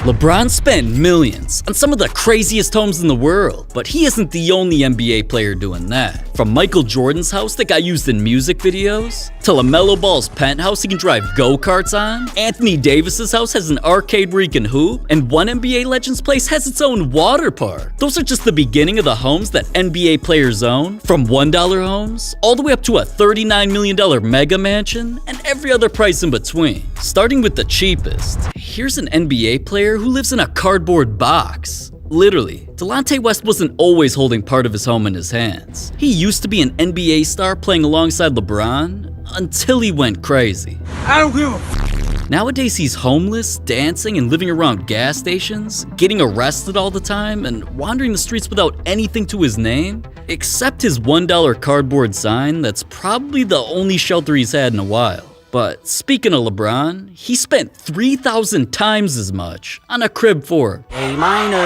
LeBron spent millions on some of the craziest homes in the world, but he isn't the only NBA player doing that. From Michael Jordan's house that got used in music videos, to Lamelo Ball's penthouse he can drive go-karts on, Anthony Davis's house has an arcade where he can hoop, and one NBA legend's place has its own water park. Those are just the beginning of the homes that NBA players own, from $1 homes all the way up to a $39 million mega mansion and every other price in between. Starting with the cheapest, here's an NBA player who lives in a cardboard box. Literally, Delonte West wasn't always holding part of his home in his hands. He used to be an NBA star playing alongside LeBron until he went crazy. I don't give a Nowadays he's homeless, dancing and living around gas stations, getting arrested all the time, and wandering the streets without anything to his name, except his $1 cardboard sign that's probably the only shelter he's had in a while. But speaking of LeBron, he spent 3,000 times as much on a crib for A minor.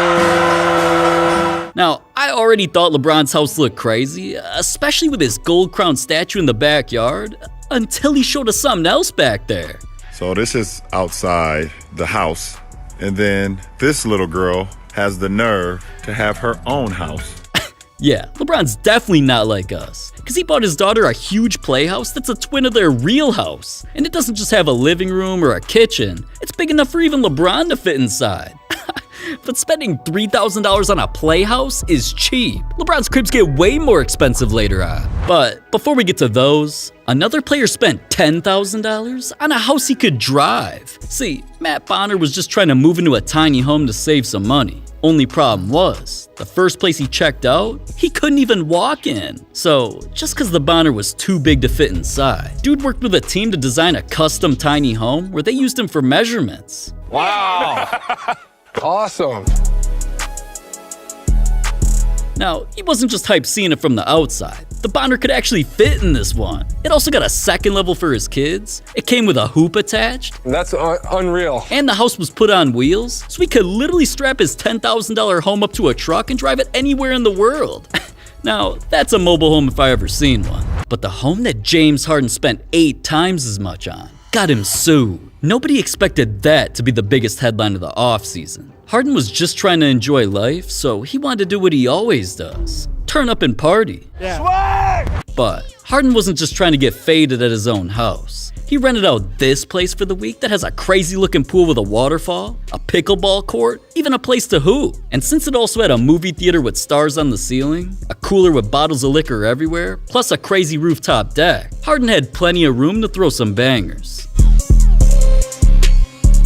Now, I already thought LeBron's house looked crazy, especially with his gold-crowned statue in the backyard, until he showed us something else back there. So this is outside the house, and then this little girl has the nerve to have her own house. Yeah, LeBron's definitely not like us, because he bought his daughter a huge playhouse that's a twin of their real house. And it doesn't just have a living room or a kitchen, it's big enough for even LeBron to fit inside. But spending $3,000 on a playhouse is cheap. LeBron's cribs get way more expensive later on. But before we get to those, another player spent $10,000 on a house he could drive. See, Matt Bonner was just trying to move into a tiny home to save some money. Only problem was, the first place he checked out, he couldn't even walk in. So, just cause the Bonner was too big to fit inside, dude worked with a team to design a custom tiny home where they used him for measurements. Wow. Awesome. Now, he wasn't just hyped seeing it from the outside. The Bonner could actually fit in this one. It also got a second level for his kids. It came with a hoop attached. That's unreal. And the house was put on wheels, so he could literally strap his $10,000 home up to a truck and drive it anywhere in the world. Now, that's a mobile home if I ever seen one. But the home that James Harden spent 8 times as much on got him sued. Nobody expected that to be the biggest headline of the offseason. Harden was just trying to enjoy life, so he wanted to do what he always does. Turn up and party. Swag! But Harden wasn't just trying to get faded at his own house. He rented out this place for the week that has a crazy looking pool with a waterfall, a pickleball court, even a place to hoop. And since it also had a movie theater with stars on the ceiling, a cooler with bottles of liquor everywhere, plus a crazy rooftop deck, Harden had plenty of room to throw some bangers.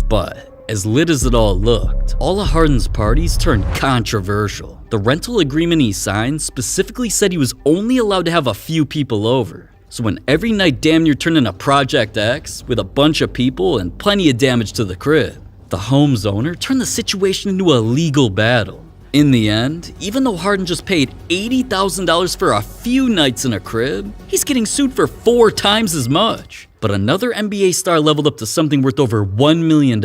But as lit as it all looked, all of Harden's parties turned controversial. The rental agreement he signed specifically said he was only allowed to have a few people over. So when every night damn near turned into Project X with a bunch of people and plenty of damage to the crib, the home's owner turned the situation into a legal battle. In the end, even though Harden just paid $80,000 for a few nights in a crib, he's getting sued for 4 times as much. But another NBA star leveled up to something worth over $1 million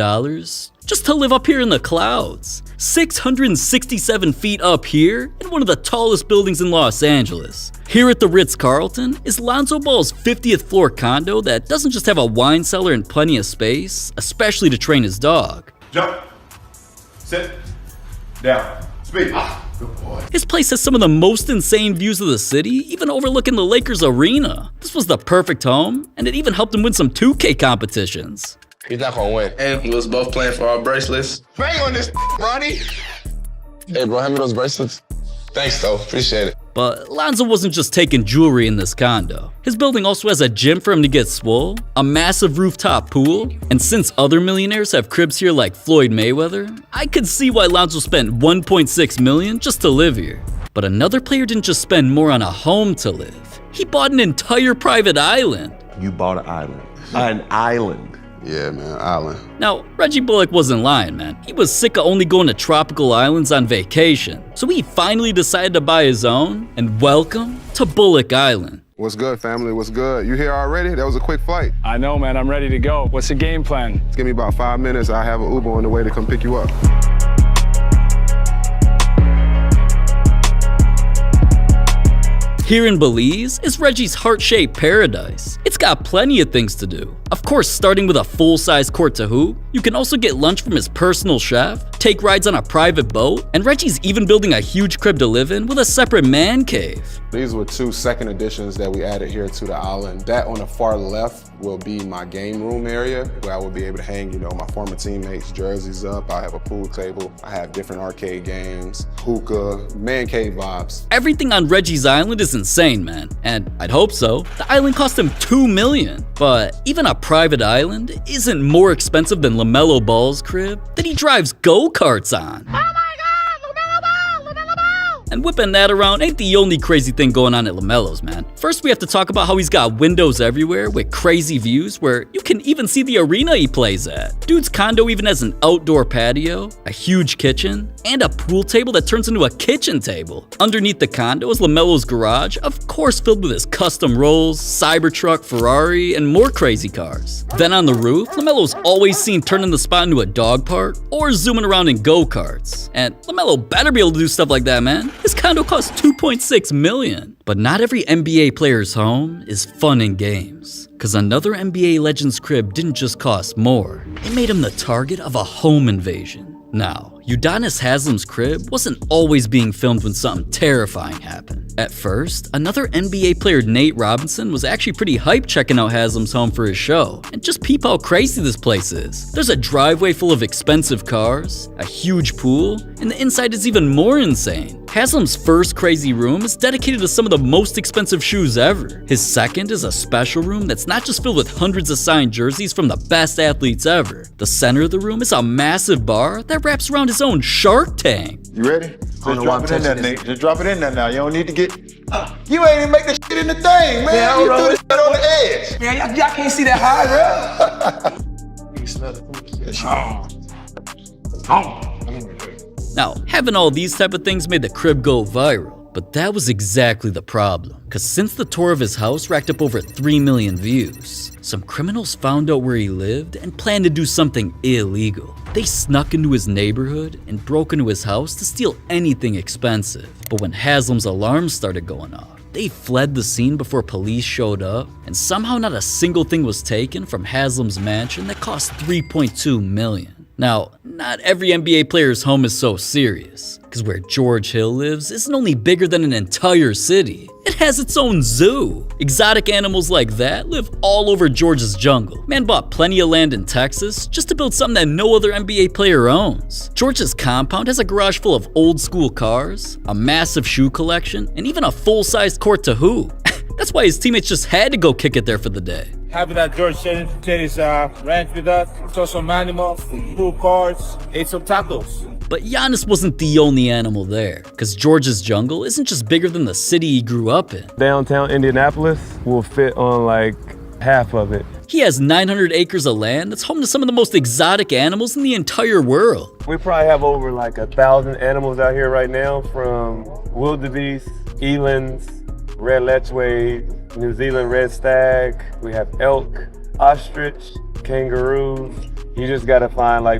just to live up here in the clouds. 667 feet up here in one of the tallest buildings in Los Angeles. Here at the Ritz-Carlton is Lonzo Ball's 50th floor condo that doesn't just have a wine cellar and plenty of space, especially to train his dog. Jump, sit, down, speak. Good boy. His place has some of the most insane views of the city, even overlooking the Lakers arena. This was the perfect home, and it even helped him win some 2K competitions. He's not gonna win. And we was both playing for our bracelets. Bang on this, Ronnie. Hey, bro, hand me those bracelets. Thanks, though. Appreciate it. But Lonzo wasn't just taking jewelry in this condo. His building also has a gym for him to get swole, a massive rooftop pool, and since other millionaires have cribs here like Floyd Mayweather, I could see why Lonzo spent $1.6 million just to live here. But another player didn't just spend more on a home to live. He bought an entire private island. You bought an island. An island. Yeah, man, island. Now, Reggie Bullock wasn't lying, man. He was sick of only going to tropical islands on vacation. So he finally decided to buy his own, and welcome to Bullock Island. What's good, family? What's good? You here already? That was a quick flight. I know, man. I'm ready to go. What's the game plan? Give me about 5 minutes. I have an Uber on the way to come pick you up. Here in Belize is Reggie's heart-shaped paradise. It's got plenty of things to do. Of course, starting with a full-size court to hoop, you can also get lunch from his personal chef, take rides on a private boat, and Reggie's even building a huge crib to live in with a separate man cave. These were 2 second additions that we added here to the island. That on the far left will be my game room area, where I will be able to hang, my former teammates' jerseys up. I have a pool table. I have different arcade games, hookah, man cave vibes. Everything on Reggie's island is insane, man. And I'd hope so. The island cost him $2 million. But even a private island isn't more expensive than Lamelo Ball's crib that he drives go-karts on. And whipping that around ain't the only crazy thing going on at Lamelo's, man. First, we have to talk about how he's got windows everywhere with crazy views where you can even see the arena he plays at. Dude's condo even has an outdoor patio, a huge kitchen, and a pool table that turns into a kitchen table. Underneath the condo is Lamelo's garage, of course filled with his custom Rolls, Cybertruck, Ferrari, and more crazy cars. Then on the roof, Lamelo's always seen turning the spot into a dog park or zooming around in go-karts. And Lamelo better be able to do stuff like that, man. His condo costs $2.6 million. But not every NBA player's home is fun and games. Cause another NBA legend's crib didn't just cost more, it made him the target of a home invasion. Now, Udonis Haslem's crib wasn't always being filmed when something terrifying happened. At first, another NBA player, Nate Robinson, was actually pretty hyped checking out Haslem's home for his show. And just peep how crazy this place is. There's a driveway full of expensive cars, a huge pool, and the inside is even more insane. Haslem's first crazy room is dedicated to some of the most expensive shoes ever. His second is a special room that's not just filled with hundreds of signed jerseys from the best athletes ever. The center of the room is a massive bar that wraps around his own Shark Tank. You ready? Just drop it in there, Nate. Just drop it in there now. You don't need to get... You ain't even make the shit in the thing, man. You threw this shit on the edge. Man, y'all can't see that high, bro. You smell the food. Now, having all these type of things made the crib go viral. But that was exactly the problem, cause since the tour of his house racked up over 3 million views, some criminals found out where he lived and planned to do something illegal. They snuck into his neighborhood and broke into his house to steal anything expensive. But when Haslem's alarms started going off, they fled the scene before police showed up, and somehow not a single thing was taken from Haslem's mansion that cost $3.2 million. Now, not every NBA player's home is so serious, because where George Hill lives isn't only bigger than an entire city, it has its own zoo. Exotic animals like that live all over George's jungle. Man bought plenty of land in Texas just to build something that no other NBA player owns. George's compound has a garage full of old school cars, a massive shoe collection, and even a full-sized court to hoop. That's why his teammates just had to go kick it there for the day. Happy that George shared his ranch with us, saw some animals, pool cars, ate some tacos. But Giannis wasn't the only animal there, because George's jungle isn't just bigger than the city he grew up in. Downtown Indianapolis will fit on like half of it. He has 900 acres of land that's home to some of the most exotic animals in the entire world. We probably have over like 1,000 animals out here right now, from wildebeest, elands, red lechwe, New Zealand red stag. We have elk, ostrich, kangaroos. You just gotta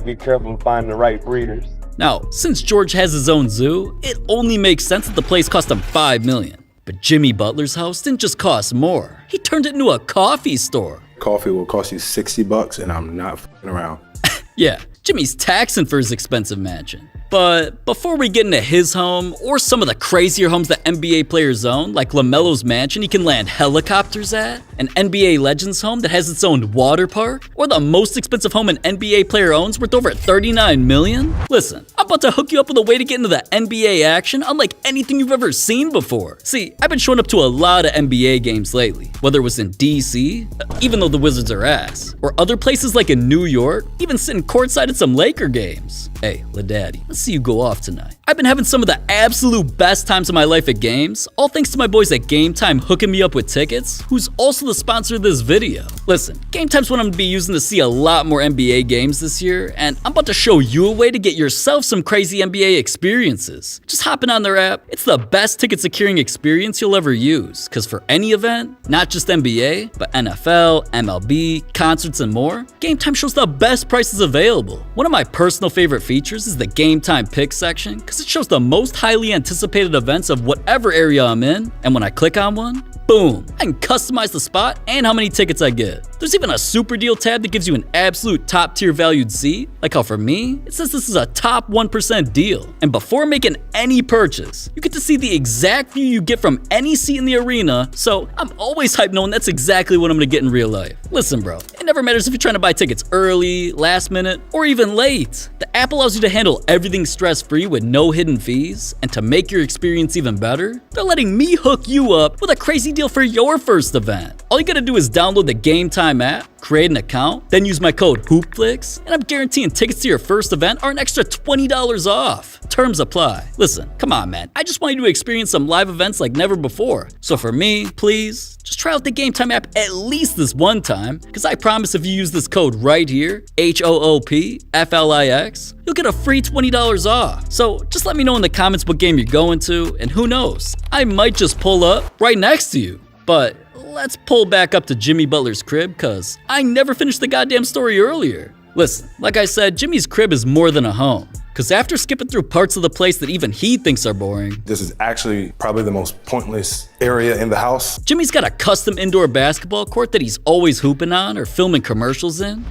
be careful and find the right breeders. Now, since George has his own zoo, it only makes sense that the place cost him $5 million. But Jimmy Butler's house didn't just cost more. He turned it into a coffee store. Coffee will cost you $60 and I'm not f***ing around. Yeah, Jimmy's taxing for his expensive mansion. But before we get into his home, or some of the crazier homes that NBA players own, like LaMelo's mansion he can land helicopters at, an NBA Legends home that has its own water park, or the most expensive home an NBA player owns worth over $39 million? Listen, I'm about to hook you up with a way to get into the NBA action unlike anything you've ever seen before. See, I've been showing up to a lot of NBA games lately, whether it was in DC, even though the Wizards are ass, or other places like in New York, even sitting courtside at some Laker games. Hey, LaDaddy, let's see you go off tonight. I've been having some of the absolute best times of my life at games, all thanks to my boys at Game Time hooking me up with tickets, who's also the sponsor of this video. Listen, Game Time's what I'm gonna be using to see a lot more NBA games this year, and I'm about to show you a way to get yourself some crazy NBA experiences. Just hopping on their app, it's the best ticket securing experience you'll ever use, cause for any event, not just NBA, but NFL, MLB, concerts, and more, Game Time shows the best prices available. One of my personal favorite features is the Game Time Picks section, because it shows the most highly anticipated events of whatever area I'm in, and when I click on one, boom, I can customize the spot and how many tickets I get. There's even a super deal tab that gives you an absolute top tier valued seat. Like how for me, it says this is a top 1% deal. And before making any purchase, you get to see the exact view you get from any seat in the arena, so I'm always hyped knowing that's exactly what I'm gonna get in real life. Listen bro, it never matters if you're trying to buy tickets early, last minute, or even late. The app allows you to handle everything stress-free with no hidden fees, and to make your experience even better, they're letting me hook you up with a crazy deal for your first event. All you gotta do is download the Game Time app, create an account, then use my code HOOPFLIX, and I'm guaranteeing tickets to your first event are an extra $20 off. Terms apply. Listen, come on man, I just want you to experience some live events like never before. So for me, please, just try out the Game Time app at least this one time, because I promise if you use this code right here, HOOPFLIX, you'll get a free $20 off. So just let me know in the comments what game you're going to, and who knows, I might just pull up right next to you. But let's pull back up to Jimmy Butler's crib, cause I never finished the goddamn story earlier. Listen, like I said, Jimmy's crib is more than a home. Cause after skipping through parts of the place that even he thinks are boring, This is actually probably the most pointless area in the house. Jimmy's got a custom indoor basketball court that he's always hooping on or filming commercials in.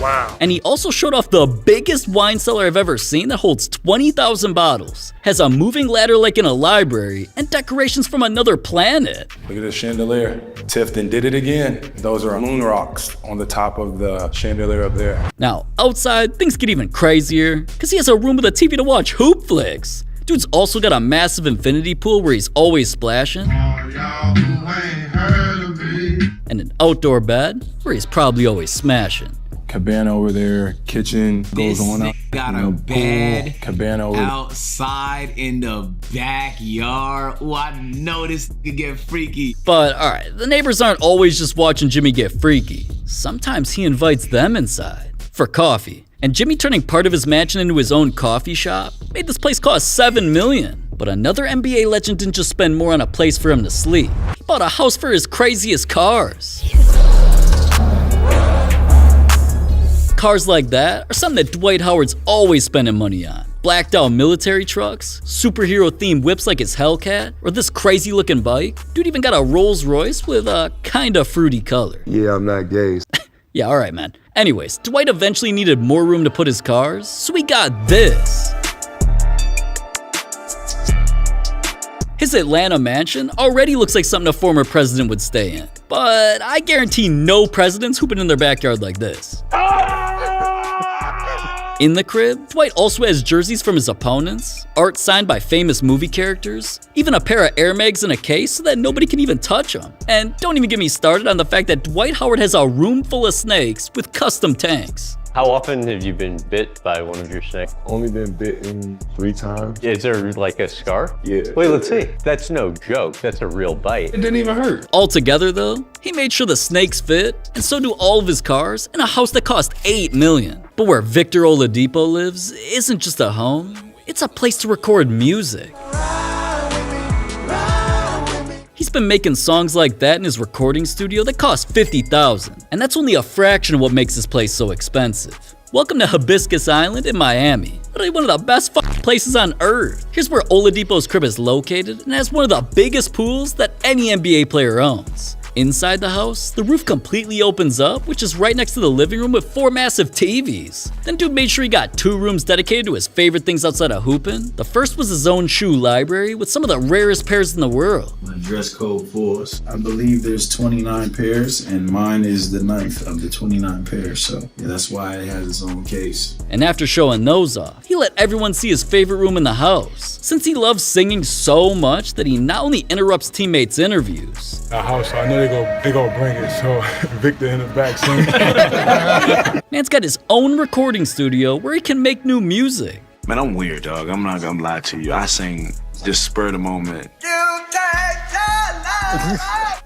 Wow. And he also showed off the biggest wine cellar I've ever seen that holds 20,000 bottles, has a moving ladder like in a library, and decorations from another planet. Look at this chandelier. Tifton did it again. Those are moon rocks on the top of the chandelier up there. Now, outside, things get even crazier, because he has a room with a TV to watch Hoop Flicks. Dude's also got a massive infinity pool where he's always splashing, and an outdoor bed where he's probably always smashing. Cabana over there, kitchen goes on out. Got a bed cabana over outside in the backyard. Oh, I know this could get freaky. But alright, the neighbors aren't always just watching Jimmy get freaky. Sometimes he invites them inside for coffee. And Jimmy turning part of his mansion into his own coffee shop made this place cost $7 million. But another NBA legend didn't just spend more on a place for him to sleep. He bought a house for his craziest cars. Cars like that are something that Dwight Howard's always spending money on. Blacked out military trucks, superhero themed whips like his Hellcat, or this crazy looking bike. Dude even got a Rolls Royce with a kinda fruity color. Yeah, I'm not gay. Yeah, alright man. Anyways, Dwight eventually needed more room to put his cars, so he got this. His Atlanta mansion already looks like something a former president would stay in. But I guarantee no president's hooping in their backyard like this. In the crib, Dwight also has jerseys from his opponents, art signed by famous movie characters, even a pair of Air Mags in a case so that nobody can even touch them. And don't even get me started on the fact that Dwight Howard has a room full of snakes with custom tanks. How often have you been bit by one of your snakes? Only been bitten 3 times. Is there like a scar? Yeah. Wait, let's see. That's no joke. That's a real bite. It didn't even hurt. Altogether though, he made sure the snakes fit, and so do all of his cars, in a house that cost $8 million. But where Victor Oladipo lives isn't just a home, it's a place to record music. He's been making songs like that in his recording studio that cost $50,000, and that's only a fraction of what makes this place so expensive. Welcome to Hibiscus Island in Miami, literally one of the best places on earth. Here's where Oladipo's crib is located and has one of the biggest pools that any NBA player owns. Inside the house, the roof completely opens up, which is right next to the living room with 4 massive TVs. Then dude made sure he got 2 rooms dedicated to his favorite things outside of hooping. The first was his own shoe library with some of the rarest pairs in the world. My dress code for us. I believe there's 29 pairs and mine is the 9th of the 29 pairs. So yeah, that's why it has its own case. And after showing those off, he let everyone see his favorite room in the house. Since he loves singing so much that he not only interrupts teammates' interviews. A house, so I know they gonna bring it, so Victor in the back singing. Man's got his own recording studio where he can make new music. Man, I'm weird, dog. I'm not gonna lie to you. I sing just spur of the moment.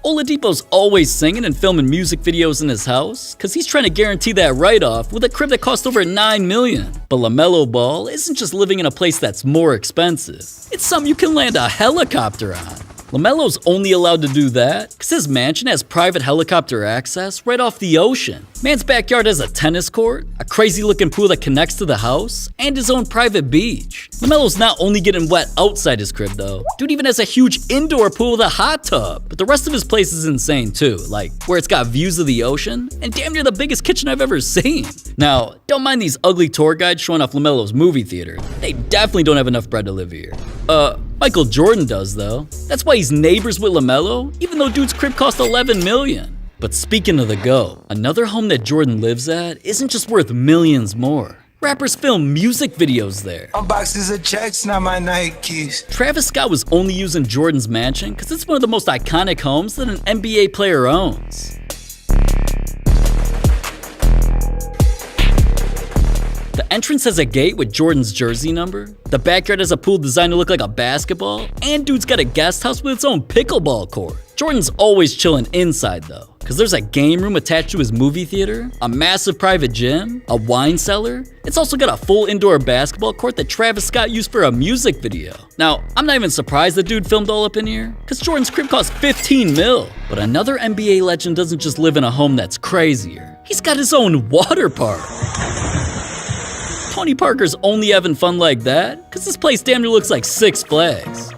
Oladipo's always singing and filming music videos in his house because he's trying to guarantee that write-off with a crib that cost over $9 million. But Lamelo Ball isn't just living in a place that's more expensive. It's something you can land a helicopter on. LaMelo's only allowed to do that because his mansion has private helicopter access right off the ocean. Man's backyard has a tennis court, a crazy looking pool that connects to the house, and his own private beach. LaMelo's not only getting wet outside his crib though, dude even has a huge indoor pool with a hot tub. But the rest of his place is insane too, like where it's got views of the ocean and damn near the biggest kitchen I've ever seen. Now, don't mind these ugly tour guides showing off LaMelo's movie theater. They definitely don't have enough bread to live here. Michael Jordan does though. That's why he's neighbors with LaMelo, even though dude's crib cost $11 million. But speaking of the GOAT, another home that Jordan lives at isn't just worth millions more. Rappers film music videos there. Boxes of checks, not my Nikes. Travis Scott was only using Jordan's mansion because it's one of the most iconic homes that an NBA player owns. The entrance has a gate with Jordan's jersey number, the backyard has a pool designed to look like a basketball, and dude's got a guest house with its own pickleball court. Jordan's always chilling inside though, because there's a game room attached to his movie theater, a massive private gym, a wine cellar. It's also got a full indoor basketball court that Travis Scott used for a music video. Now, I'm not even surprised the dude filmed all up in here, because Jordan's crib cost 15 mil. But another NBA legend doesn't just live in a home that's crazier. He's got his own water park. Tony Parker's only having fun like that because this place damn near looks like Six Flags.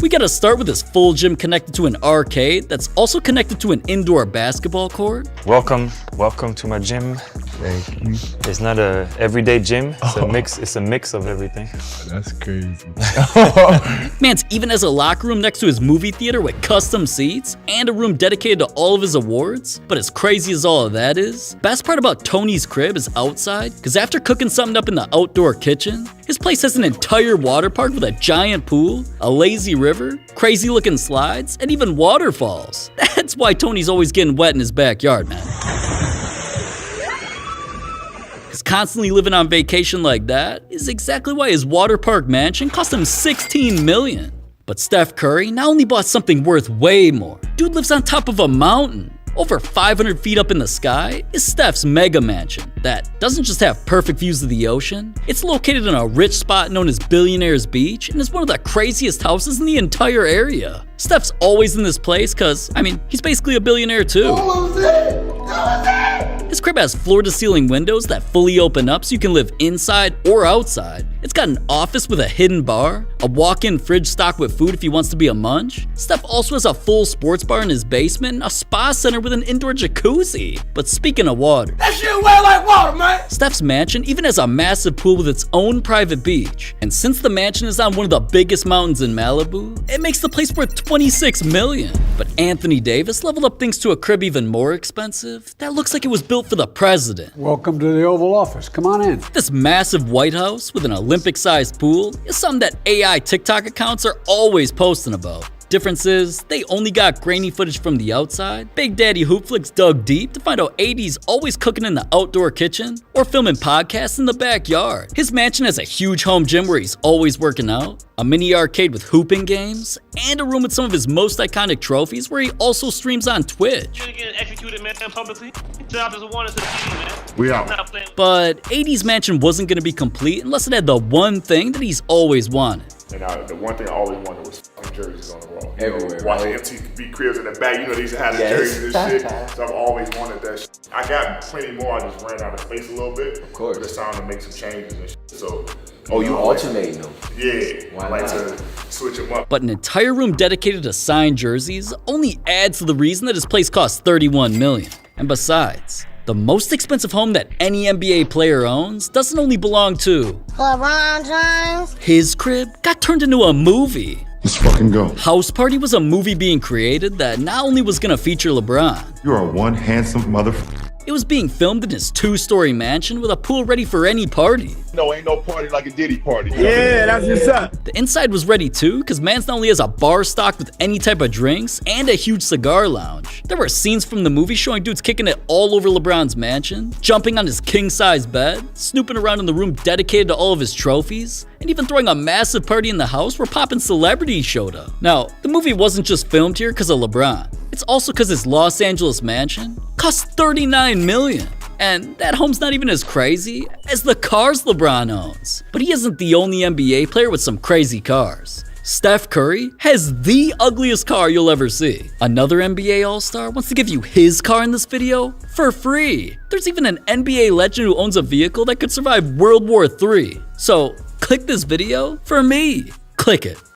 We gotta start with this full gym connected to an arcade that's also connected to an indoor basketball court. Welcome to my gym. Thank you. It's not a everyday gym. It's a mix of everything. That's crazy. Man's even has a locker room next to his movie theater with custom seats and a room dedicated to all of his awards. But as crazy as all of that is, best part about Tony's crib is outside, because after cooking something up in the outdoor kitchen, his place has an entire water park with a giant pool, a lazy river, crazy looking slides, and even waterfalls. That's why Tony's always getting wet in his backyard, man. Constantly living on vacation like that is exactly why his water park mansion cost him $16 million. But Steph Curry not only bought something worth way more, dude lives on top of a mountain. Over 500 feet up in the sky is Steph's mega mansion that doesn't just have perfect views of the ocean, it's located in a rich spot known as Billionaire's Beach and is one of the craziest houses in the entire area. Steph's always in this place because, he's basically a billionaire too. His crib has floor-to-ceiling windows that fully open up so you can live inside or outside. It's got an office with a hidden bar, a walk-in fridge stocked with food if he wants to be a munch. Steph also has a full sports bar in his basement and a spa center with an indoor jacuzzi. But speaking of water, That shit wet like water, man. Steph's mansion even has a massive pool with its own private beach. And since the mansion is on one of the biggest mountains in Malibu, it makes the place worth $26 million. But Anthony Davis leveled up things to a crib even more expensive that looks like it was built for the president. Welcome to the Oval Office. Come on in. This massive White House with an Olympic-sized pool is something that AI TikTok accounts are always posting about. Difference is, they only got grainy footage from the outside. Big Daddy Hoopflix dug deep to find out AD's always cooking in the outdoor kitchen or filming podcasts in the backyard. His mansion has a huge home gym where he's always working out, a mini arcade with hooping games, and a room with some of his most iconic trophies where he also streams on Twitch. We out. But AD's mansion wasn't gonna be complete unless it had the one thing that he's always wanted. And the one thing I always wanted was fucking jerseys on the wall. Everywhere, Watching right? MTV cribs in the back, they used to have the Yes. jerseys and shit. So I've always wanted that shit. I got plenty more, I just ran out of space a little bit. Of course. But it's time to make some changes and shit. So, You alternating them? Yeah, Why I like not? to switch them up. But an entire room dedicated to signed jerseys only adds to the reason that his place costs $31 million. And besides, the most expensive home that any NBA player owns doesn't only belong to LeBron James. his crib got turned into a movie. Let's fucking go. House Party was a movie being created that not only was gonna feature LeBron, You are one handsome motherfucker. it was being filmed in his 2-story mansion with a pool ready for any party. No, ain't no party like a Diddy party. Yeah, that's what's up. The inside was ready too, because Mans not only has a bar stocked with any type of drinks and a huge cigar lounge. There were scenes from the movie showing dudes kicking it all over LeBron's mansion, jumping on his king-size bed, snooping around in the room dedicated to all of his trophies, and even throwing a massive party in the house where poppin' celebrities showed up. Now, the movie wasn't just filmed here because of LeBron. It's also because his Los Angeles mansion cost $39 million. And that home's not even as crazy as the cars LeBron owns. But he isn't the only NBA player with some crazy cars. Steph Curry has the ugliest car you'll ever see. Another NBA All-Star wants to give you his car in this video for free. There's even an NBA legend who owns a vehicle that could survive World War III. So click this video for me. Click it.